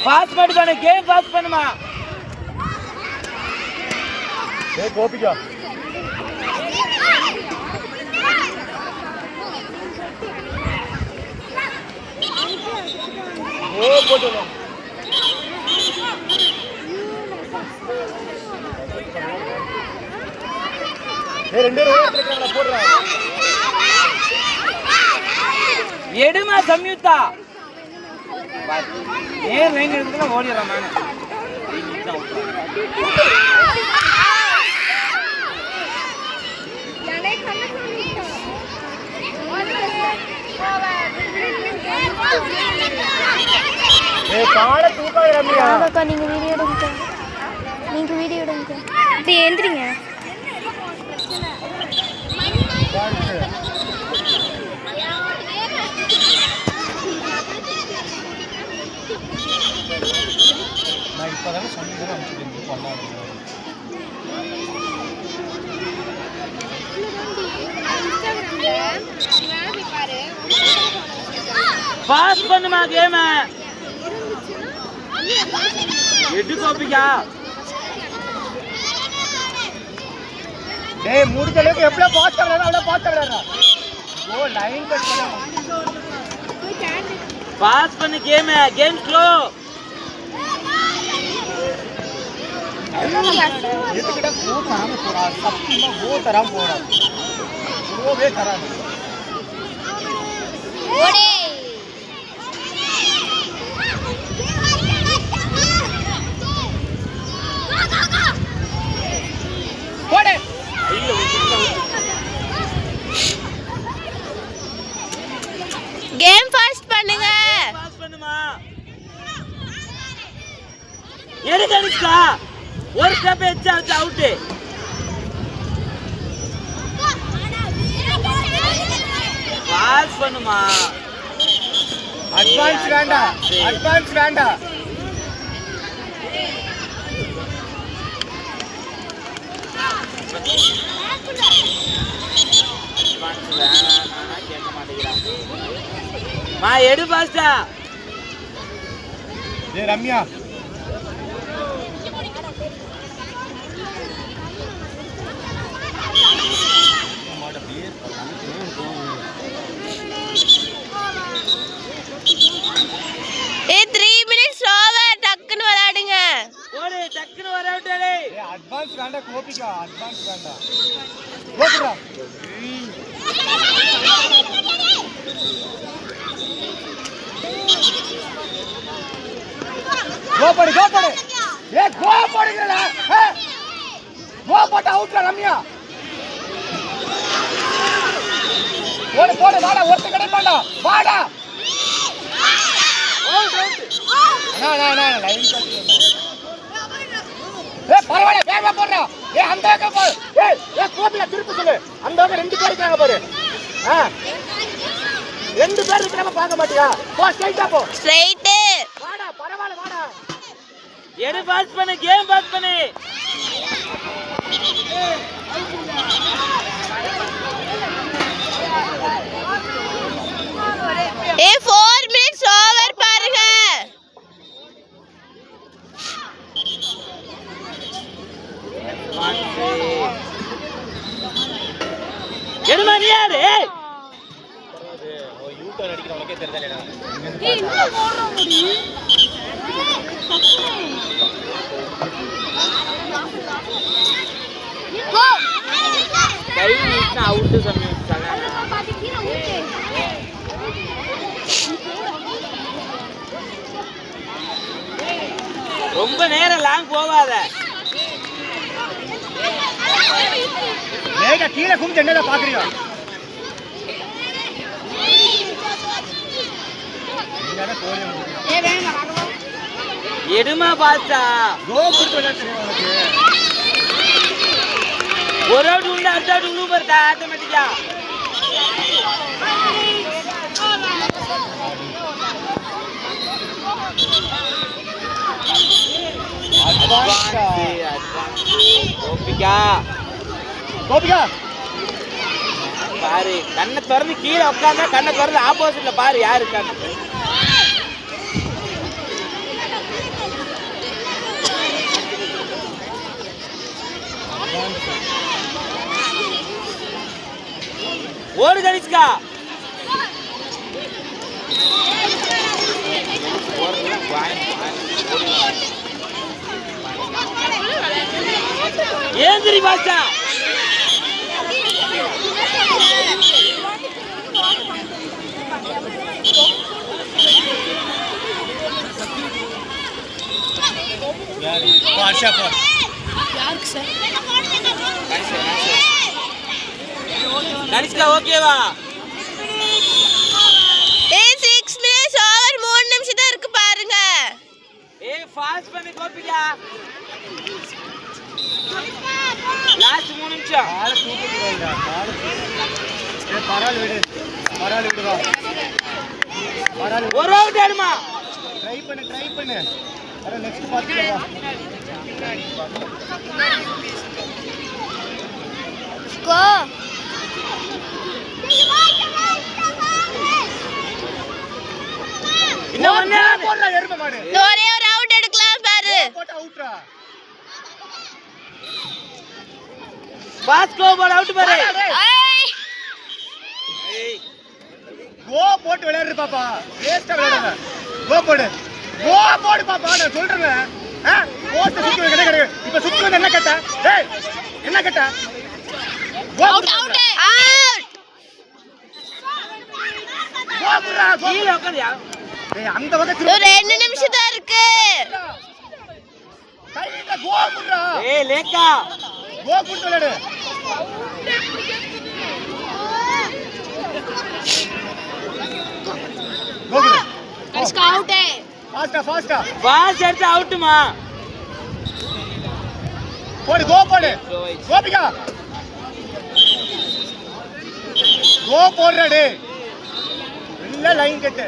Pass பண்ணு game pass பண்ணுமா. ஏய் கோபிகா ஓ போடு ஏய் ரெண்டு பேரும் எடுத்துக்கறா போடுறா. எடுமா சம்யுக்தா. ஏன் லைன் எடுத்துனா ஓடிறா நானே. ஏய் கால தூக்காத ரம்யா. அக்கா நீங்க வீடியோ எடுங்க. இப்படி எந்திரிங்க. நான் இப்பதான் சொன்னது அனுப்பிச்சிட்டேன் பண்ணாத. பாஸ் பண்ணுமா கேம். எடு கோபிகா. டேய் முடிஞ்ச அளவுக்கு எவ்வளவு பாஸ் பண்ணலாம் அவ்வளவு பாஸ் பண்ணலாம். ஓ லைன் கட் பண்ணு. பாஸ் பண்ணு கேம் ஸ்லோ. இதுக்கிட்ட கோ தராம போடா. சத்தியமா கோ தராம போடா. கோவே தராம. ஓடே. போடு. கேம் ஃபாஸ்ட் பண்ணுங்க. பாஸ் பண்ணுமா. எடு கணிஷ்கா. ஒரு ஸ்டெப் எச்சா அவுட். பாஸ் பண்ணுமா. அட்வான்ஸ் வேண்டாம். அட்வான்ஸ் வேண்டாம். கேட்க மாட்டேங்கிறான். மா எடு பாஸ்டா. ஏய் ரம்யா ஏய் 3 minutes ஓவர். டக்குன்னு விளையாடுங்க. ஓடு டக்குன்னு வரவுட்டே. ஏய் அட்வான்ஸ் வேண்டாம் கோபிகா. அட்வான்ஸ் வேண்டாம். போடுடா. கோ போடு. ஏய் கோ போடுங்கடா. கோ போட்டு அவுட்ல ரம்யா. போடு வாடா. ஒருத்த கிடைப்பாடா. வாடா. அண்ணா லைன் கட். ஏய் பரவாயில்லை வேகமா போடுறா. ஏய் அந்த பக்கம் போ. ஏய் கோபில திருப்பி சொல்லு. அந்த பக்கம் ரெண்டு பேர் இருக்காங்க பாரு. ரெண்டு பேர் இருக்கறப்ப பார்க்க மாட்டியா? போ ஸ்ட்ரைட்டா போ. ஸ்ட்ரைட். வாடா பரவாயில்லை வாடா. எடு பாஸ் பண்ணு கேம் பாஸ் பண்ணு. ஏய் 4 minutes ஓவர் பாருங்க. எடுமா நீ யாரு? ஓ யூ டர்ன் அடிக்கிற உனக்கே தெரியலடா. ஏய் என்ன ஓடுற முடி? கோ. கை நீட்னா அவுட் சம்யுக்தா. ரொம்ப நேரம் லாங் போகாத. ஏங்க கீழே குமிஞ்சு என்னடா பாக்குறீங்க? நீங்க கோலி ஏய் வேணா ராகவா. எடுமா பாஸ்டா. கோ குடுத்து விளையாட தெரியும் உனக்கு. ஒரு அவுட் உள்ள அடுத்த அவுட் உள்ள போறதா ஆட்டோமேட்டிக்கா. கோபிகா பாரு கண்ணை திறந்து கீழே உட்காந்தா கண்ணை திறந்து ஆப்போசிட்ல பாரு யாரு இருக்கான்னு. ஓடு கனிஷ்கா. ஏந்திரி பாஸ்டா. கனிஷ்கா ஓகேவா? 6 minutes ஓவர் 3 நிமிஷம் தான் இருக்கு பாருங்க. ஃபாஸ்ட் பண்ணி கோபிகா. லாஸ்ட் 3 நிமிஷம். கால தூக்குறீங்களா? கால பரால் விடு. பரால் விடு வா. பரால் ஒரு அவுட் ஆடுமா? ட்ரை பண்ணு. அட நெக்ஸ்ட் பாத்துடா. கோ. இன்னும் ஒண்ணே போடா எருமை மாடு. ஒரே ஒரு அவுட் எடுக்கலாம் பாரு. போட் அவுட்ரா. பாஸ்கோ பால் அவுட் பாரு. ஏய் கோ போட்டு விளையாடுற பாப்பா. வேஸ்டா விளையாடாத. கோ போடு பாப்பா நான் சொல்றேன். போஸ்ட் சுத்தி கிடையாது. இப்ப சுத்தி வந்து என்ன கட்ட? டேய் என்ன கட்ட? Out out. கோபுரா கீழ உட்கார்யா. டேய் அந்த பக்கம் ஒரு 2 நிமிஷம் தான் இருக்கு. கையில கோபுரா. லேக்கா. கோ போட்டு விளையாடு. கோபுரா. கனிஷ்கா அவுட். ஃபாஸ்டா. பாஸ் எடுத்து அவுட்மா. போடு கோபிகா. கோ போடுறா டேய். இல்ல லைன் கட்டு.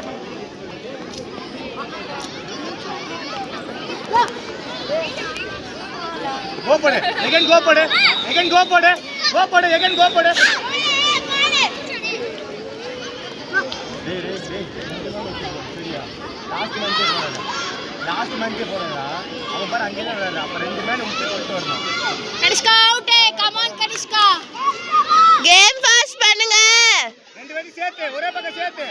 கோ போடு. எகன் கோ போடு. லாஸ்ட் மந்த் போறடா. அவன் பாரு அங்கே தான் விளையாடுறான். அப்ப 2 மேன் உள்ள போட்டு வரணும். Kanishka out. Come on Kanishka. Game pass பண்ணுங்க. 2 பேரும் சேர்த்து ஒரே பக்கம் சேர்த்து.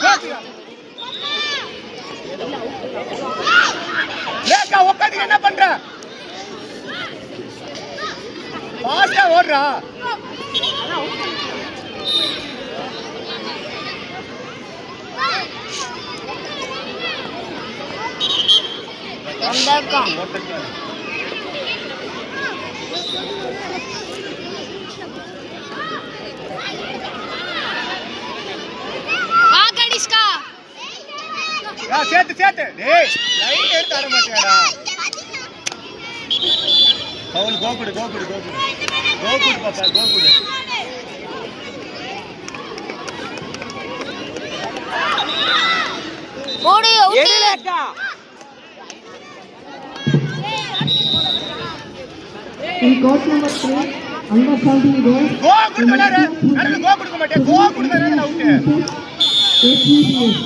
கோபிகா. லேக்கா உட்கார்ந்து என்ன பண்ற? பாஸ்டா ஓடுறா. வந்தக்கா. வா கனிஷ்கா. சேர்த்து டேய் லைன் எடுத்து ஆட மாட்டியாடா. பவுல் கோகுடு பாப்பா கோகுடு. ஓடு அவுட். லேக்கா. In court number 3, understanding goals. கோகுடு விளையாடு. அடுத்து கோகுடுக்க மாட்டே. கோகுடு விளையாடு அவுட். ACBS.